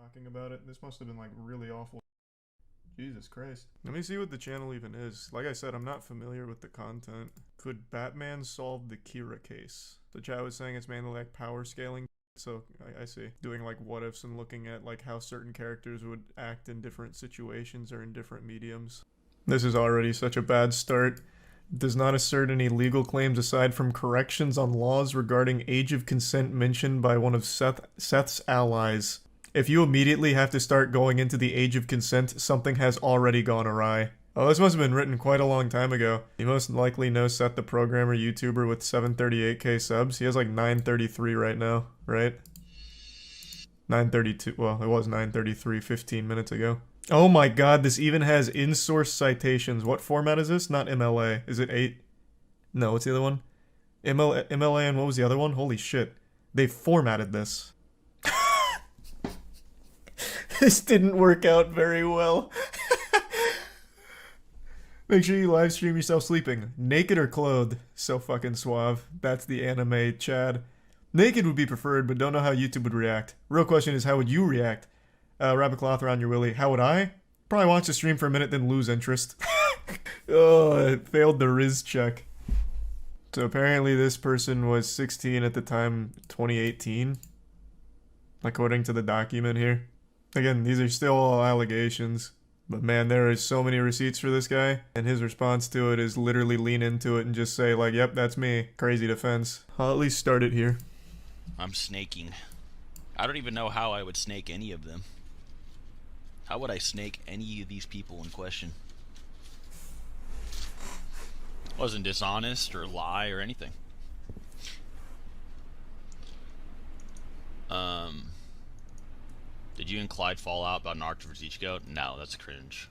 talking about it. This must have been like really awful. Jesus Christ. Let me see what the channel even is. Like I said, I'm not familiar with the content. Could Batman solve the Kira case? The chat was saying it's mainly like power scaling. So I see. Doing like what ifs and looking at like how certain characters would act in different situations or in different mediums. This is already such a bad start. Does not assert any legal claims aside from corrections on laws regarding age of consent mentioned by one of Seth's allies. If you immediately have to start going into the age of consent, something has already gone awry. Oh, this must have been written quite a long time ago. You most likely know SETHtheProgrammer YouTuber with 738k subs. He has like 933 right now, right? 932, well, it was 933 15 minutes ago. Oh my god, this even has in-source citations. What format is this? Not MLA. Is it 8? No, what's the other one? MLA and what was the other one? Holy shit. They formatted this. This didn't work out very well. Make sure you live stream yourself sleeping. Naked or clothed? So fucking suave. That's the anime Chad. Naked would be preferred, but don't know how YouTube would react. Real question is, how would you react? Wrap a cloth around your willy. How would I? Probably watch the stream for a minute, then lose interest. Oh, it failed the Riz check. So apparently this person was 16 at the time, 2018. According to the document here. Again, these are still all allegations. But man, there are so many receipts for this guy. And his response to it is literally lean into it and just say like, yep, that's me. Crazy defense. I'll at least start it here. I'm snaking. I don't even know how I would snake any of them. How would I snake any of these people in question? Wasn't dishonest or lie or anything. Did you and Clyde fall out about Naruto vs. Ichigo? No, that's cringe.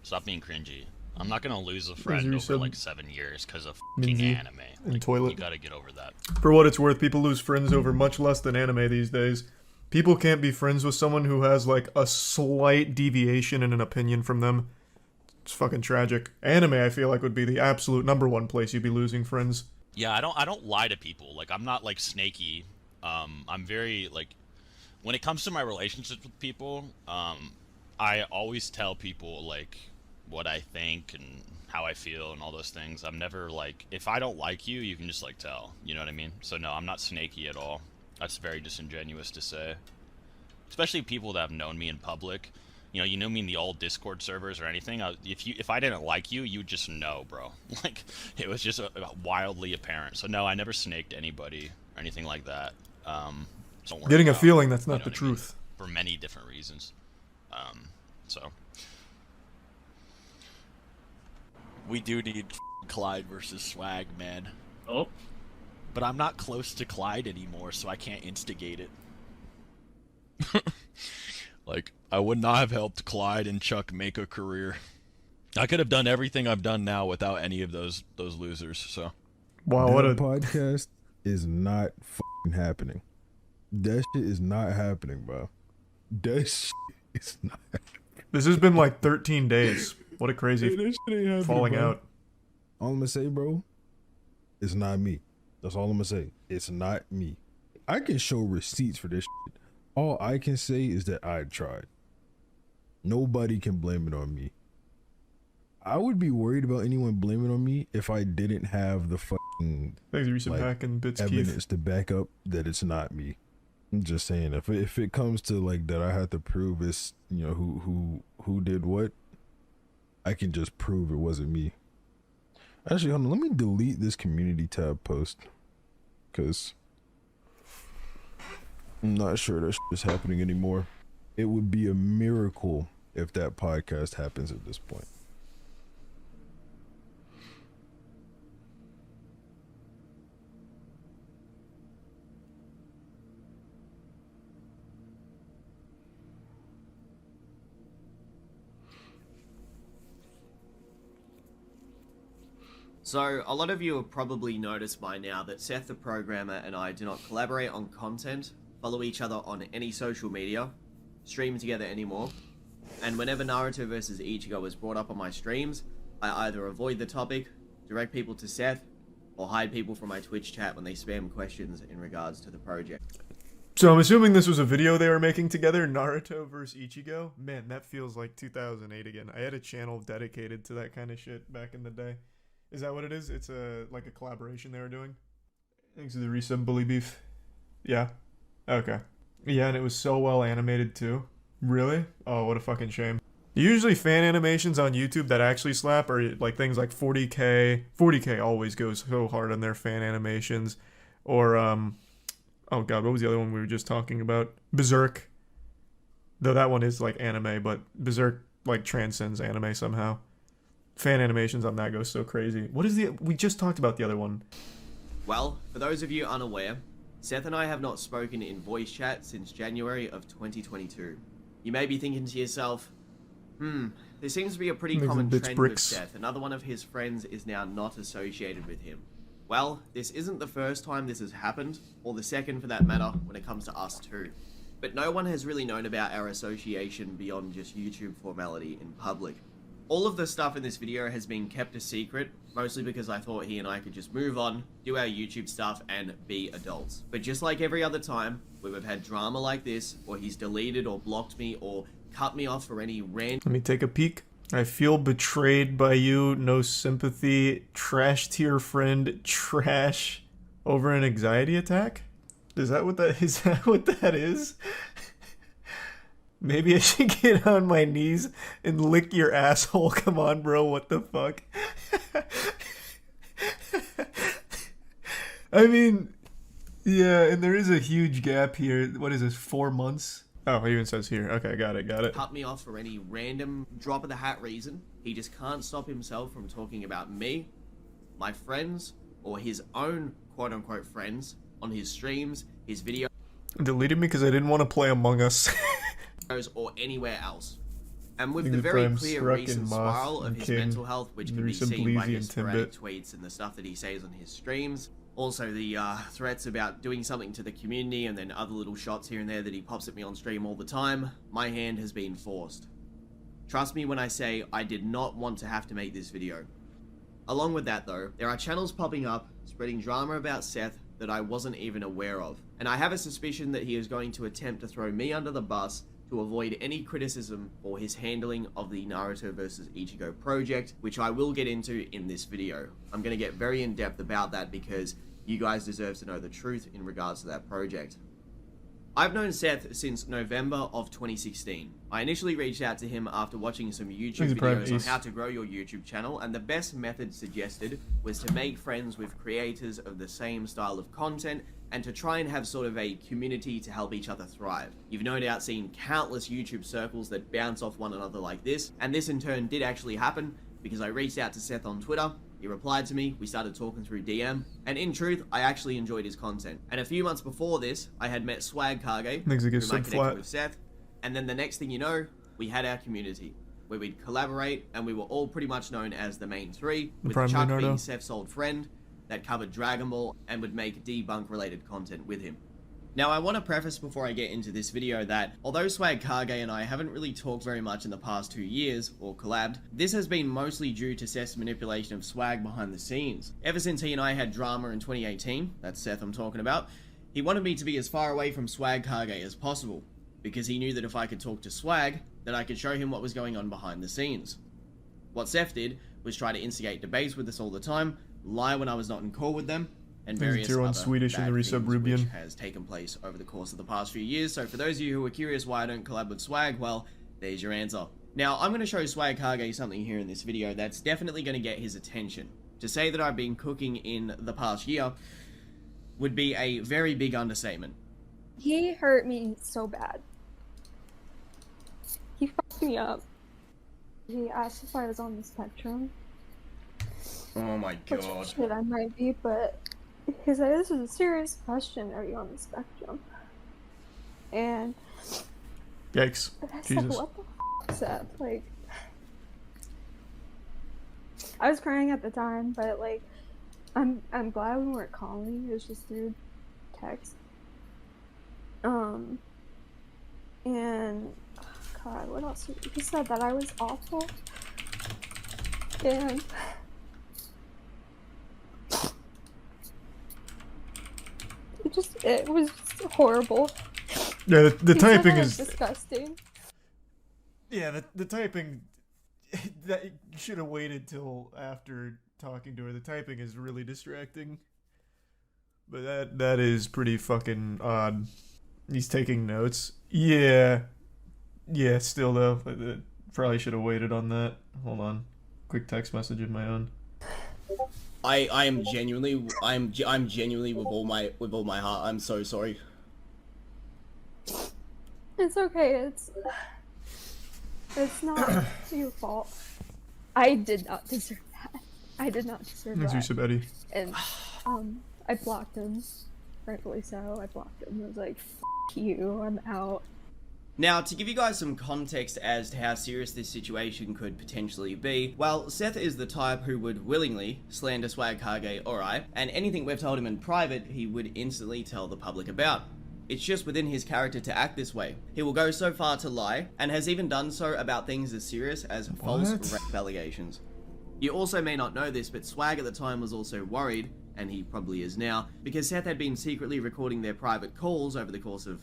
Stop being cringy. I'm not gonna lose a friend over like 7 years because of fucking anime. And like, toilet. You gotta get over that. For what it's worth, people lose friends over much less than anime these days. People can't be friends with someone who has like a slight deviation in an opinion from them. It's fucking tragic. Anime, I feel like, would be the absolute #1 place you'd be losing friends. Yeah, I don't lie to people. Like, I'm not like snaky. I'm very like, when it comes to my relationships with people, I always tell people like what I think and how I feel and all those things. I'm never like, if I don't like you, you can just like tell. You know what I mean? So no, I'm not snaky at all. That's very disingenuous to say. Especially people that have known me in public. You know me in the old Discord servers or anything. If I didn't like you, you'd just know, bro. Like, it was just wildly apparent. So no, I never snaked anybody or anything like that. Don't worry Getting a about, feeling that's not you know the what I mean? truth. For many different reasons. So. We do need Clyde versus Swag, man. Oh. But I'm not close to Clyde anymore, so I can't instigate it. Like, I would not have helped Clyde and Chuck make a career. I could have done everything I've done now without any of those losers, so. Wow, what a podcast is not f***ing happening. That shit is not happening, bro. That shit is not happening. This has been like 13 days. What a crazy That shit ain't happening, falling bro. out. All I'm gonna say, bro, it's not me. That's all I'm gonna say. It's not me. I can show receipts for this shit. All I can say is that I tried. Nobody can blame it on me. I would be worried about anyone blaming on me if I didn't have the fucking Thanks for resub hack and bits, evidence Keith. to back up that it's not me. I'm just saying, if it comes to like that, I have to prove it's, you know, who did what. I can just prove it wasn't me. Actually, hold on, let me delete this community tab post, because I'm not sure that shit is happening anymore. It would be a miracle if that podcast happens at this point. So, a lot of you have probably noticed by now that SETHtheProgrammer and I do not collaborate on content, follow each other on any social media, stream together anymore, and whenever Naruto vs. Ichigo is brought up on my streams, I either avoid the topic, direct people to Seth, or hide people from my Twitch chat when they spam questions in regards to the project. So I'm assuming this was a video they were making together, Naruto versus Ichigo. Man, that feels like 2008 again. I had a channel dedicated to that kind of shit back in the day. Is that what it is? It's like a collaboration they were doing? Thanks to the resub bully beef. Yeah. Okay. Yeah, and it was so well animated too. Really? Oh, what a fucking shame. Usually fan animations on YouTube that actually slap are like things like 40K. 40K always goes so hard on their fan animations. Or, oh god, what was the other one we were just talking about? Berserk. Though that one is like anime, but Berserk like transcends anime somehow. Fan animations on that go so crazy. What is we just talked about the other one. Well, for those of you unaware, Seth and I have not spoken in voice chat since January of 2022. You may be thinking to yourself, there seems to be a pretty common trend with Seth. Another one of his friends is now not associated with him. Well, this isn't the first time this has happened, or the second for that matter, when it comes to us too. But no one has really known about our association beyond just YouTube formality in public. All of the stuff in this video has been kept a secret, mostly because I thought he and I could just move on, do our YouTube stuff, and be adults. But just like every other time, where we've had drama like this, or he's deleted or blocked me, or cut me off for any random... Let me take a peek. I feel betrayed by you, no sympathy, trash tier friend, trash over an anxiety attack? Is that what that is? Maybe I should get on my knees and lick your asshole. Come on, bro, what the fuck? I mean, yeah, and there is a huge gap here. What is this, 4 months? Oh, it even says here. Okay, got it. Cut me off for any random drop of the hat reason. He just can't stop himself from talking about me, my friends, or his own quote-unquote friends on his streams, his videos. Deleted me because I didn't want to play Among Us. Or anywhere else. And with the very clear recent spiral of his mental health, which can be seen by his sporadic tweets and the stuff that he says on his streams, also the threats about doing something to the community, and then other little shots here and there that he pops at me on stream all the time, my hand has been forced. Trust me when I say I did not want to have to make this video. Along with that though, there are channels popping up spreading drama about Seth that I wasn't even aware of, and I have a suspicion that he is going to attempt to throw me under the bus to avoid any criticism for his handling of the Naruto vs Ichigo project, which I will get into in this video. I'm going to get very in depth about that because you guys deserve to know the truth in regards to that project. I've known Seth since November of 2016. I initially reached out to him after watching some YouTube videos on how to grow your YouTube channel, and the best method suggested was to make friends with creators of the same style of content and to try and have sort of a community to help each other thrive. You've no doubt seen countless YouTube circles that bounce off one another like this, and this in turn did actually happen because I reached out to Seth on Twitter. He replied to me, we started talking through DM, and in truth, I actually enjoyed his content. And a few months before this, I had met Swagkage, who I connected with Seth, and then the next thing you know, we had our community, where we'd collaborate, and we were all pretty much known as the main three, with Chuck being Seth's old friend that covered Dragon Ball and would make debunk related content with him. Now, I want to preface before I get into this video that, although Swagkage and I haven't really talked very much in the past 2 years, or collabed, this has been mostly due to Seth's manipulation of Swag behind the scenes. Ever since he and I had drama in 2018, that's Seth I'm talking about, he wanted me to be as far away from Swagkage as possible, because he knew that if I could talk to Swag, that I could show him what was going on behind the scenes. What Seth did was try to instigate debates with us all the time, lie when I was not in call with them, and various other Swedish in the resub Rubian, which has taken place over the course of the past few years. So for those of you who are curious why I don't collab with Swag, well, there's your answer. Now, I'm going to show Swagkage something here in this video that's definitely going to get his attention. To say that I've been cooking in the past year would be a very big understatement. He hurt me so bad. He fucked me up. He asked if I was on the spectrum. Oh my god. Which shit I might be, but he's like, this is a serious question, are you on the spectrum? And yikes. I said, Jesus. what the f*** Seth? Like, I was crying at the time, but like, I'm glad we weren't calling. It was just through text. And God, what else? He said that I was awful, and it was just horrible. Yeah, the He said typing that is it's disgusting. yeah, the typing that you should have waited till after talking to her. The typing is really distracting. But that is pretty fucking odd. He's taking notes. Yeah. Yeah, still though. Probably should have waited on that. Hold on. Quick text message of my own. I am genuinely I'm genuinely with all my heart. I'm so sorry. It's okay. It's not your fault. I did not deserve that. I did not deserve Thanks, that. Yusuf Eddie. And I blocked him. Rightfully so. I blocked him. I was like, F you, I'm out. Now, to give you guys some context as to how serious this situation could potentially be, well, Seth is the type who would willingly slander Swagkage or I, and anything we've told him in private, he would instantly tell the public about. It's just within his character to act this way. He will go so far to lie, and has even done so about things as serious as false rape allegations. You also may not know this, but Swag at the time was also worried, and he probably is now, because Seth had been secretly recording their private calls over the course of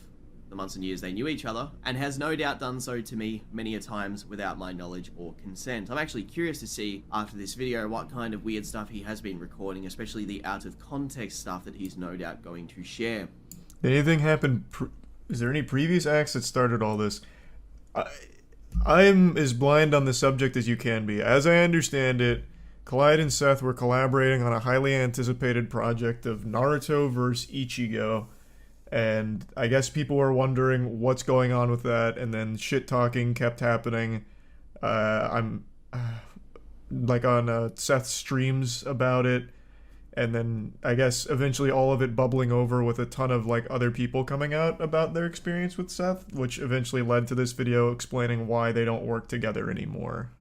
the months and years they knew each other, and has no doubt done so to me many a times without my knowledge or consent. I'm actually curious to see after this video what kind of weird stuff he has been recording, especially the out of context stuff that he's no doubt going to share. Did anything happen? Is there any previous acts that started all this? I'm as blind on the subject as you can be. As I understand it, Clyde and Seth were collaborating on a highly anticipated project of Naruto vs. Ichigo. And I guess people were wondering what's going on with that, and then shit talking kept happening. I'm like on Seth's streams about it, and then I guess eventually all of it bubbling over with a ton of like other people coming out about their experience with Seth, which eventually led to this video explaining why they don't work together anymore.